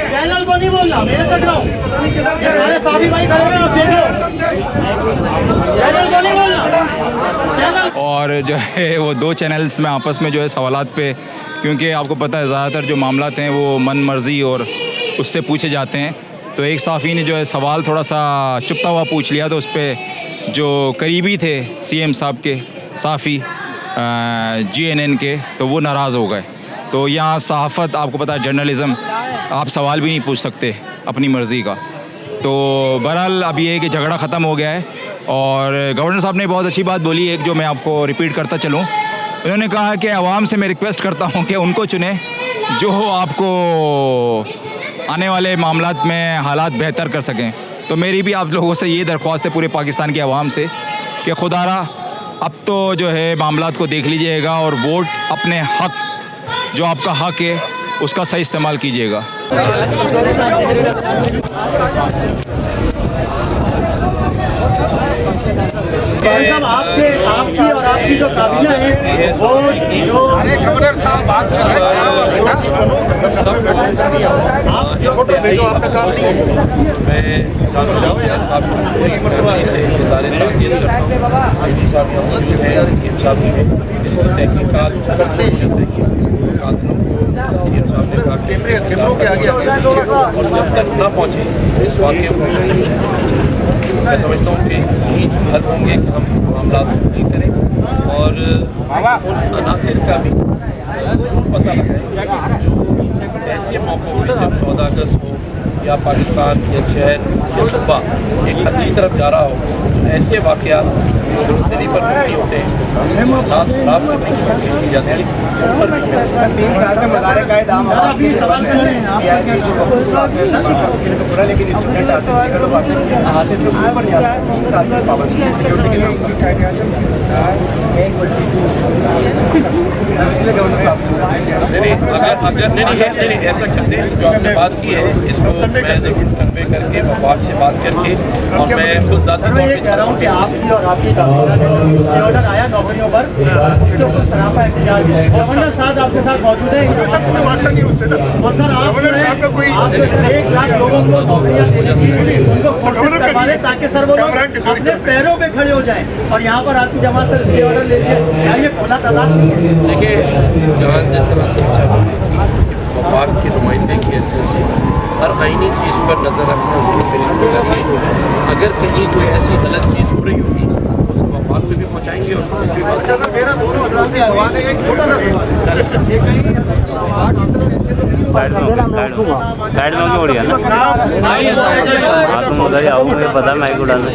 Channel को नहीं बोलना, मेरे तक रहो। सारे साथी भाई खड़े हैं, आप देखो। चैनल को नहीं बोलना। और जो है वो दो चैनल्स में आपस में जो है सवालात पे, क्योंकि आपको पता है ज़्यादातर जो मामलात हैं वो मन मर्ज़ी और उससे पूछे जाते हैं। तो एक साफ़ी ने जो है सवाल थोड़ा सा चुपता हुआ पूछ लिया, तो उस पर जो करीबी थे सीएम साहब के साफ़ी GNN के, तो वो नाराज़ हो गए। तो यहाँ सहाफ़त, आपको पता है जर्नलिज़म, आप सवाल भी नहीं पूछ सकते अपनी मर्ज़ी का। तो बहरहाल अब ये है कि झगड़ा ख़त्म हो गया है। और गवर्नर साहब ने बहुत अच्छी बात बोली, एक जो मैं आपको रिपीट करता चलूँ। उन्होंने कहा कि आवाम से मैं रिक्वेस्ट करता हूँ कि उनको चुने जो आपको आने वाले मामलात में हालात बेहतर कर सकें। तो मेरी भी आप लोगों से ये दरख्वास्त है पूरे पाकिस्तान के अवाम से कि खुदारा अब तो जो है मामलात को देख लीजिएगा और वोट अपने हक़, जो आपका हक़ है उसका सही इस्तेमाल कीजिएगा। आपकी और आपकी जो काबिना है वो जो गवर्नर साहब बात कर रहे हैं, आपका साहब मैं से इज़हार ताज़ियत करता हूँ। आईजी साहब यहाँ मौजूद हैं, सीएम साहब भी हैं। इसकी तहकीकात करते हैं, कातलों को सीएम साहब ने कहा कि और जब तक न पहुँचे इस वाक़े को मैं समझता हूँ कि यही हल होंगे कि हम मामला हल करें और उन अनासिर का भी ज़रूर पता लगे जो ऐसे मौक़ों में जब 14 अगस्त हो या पाकिस्तान या शहर या सूबा एक अच्छी तरफ जा रहा हो, ऐसे वाक़यात जो दिल्ली पर नहीं होते हैं, ऐसे हालात ख़राब करने की कोशिश की जाती है। 3 साल से मज़ारे का दाम लेकिन स्टूडेंट आते हैं से ऊपर नहीं आते। 3 साल से पाबंदी नहीं ऐसा करते हैं। जो आपने बात की है इसको मैं ज़रूर कन्वे करके वफाक से बात करके, और मैं खुद ज़ाती तौर पे कह रहा हूँ कि आपकी और आपकी काबिना जो ऑर्डर आया नौकरियों पर, उसके ऊपर सरापा एहतजाज है। गवर्नर साहब आपके साथ मौजूद हैं। सब कोई वास्ता नहीं उससे ना। और सर आप 1 लाख लोगों को नौकरियाँ देने की उनको फोर्सेस करवा दें ताकि सर वो लोग अपने पैरों पे खड़े हो जाएं। और यहाँ पर आपकी जमात से इसके ऑर्डर ले लिए, क्या ये खुला तादाद नहीं है? देखिए, जहाँ जिस तरह से वफाक के नुमाइंदे की हैसियत से हर आइनी चीज़ पर नज़र रखना ज़रूरी है। अगर कहीं कोई ऐसी गलत चीज़ हो रही होगी उसे वफाक पे भी पहुँचाएंगे और उसको किसी भी बात मेरा दोनों हजरात सवाल है, एक छोटा सा सवाल है। ये कहीं साइड में क्यों हो रही है ना? हाँ तुम उधर ही आओ, मुझे पता है माइक उड़ाने।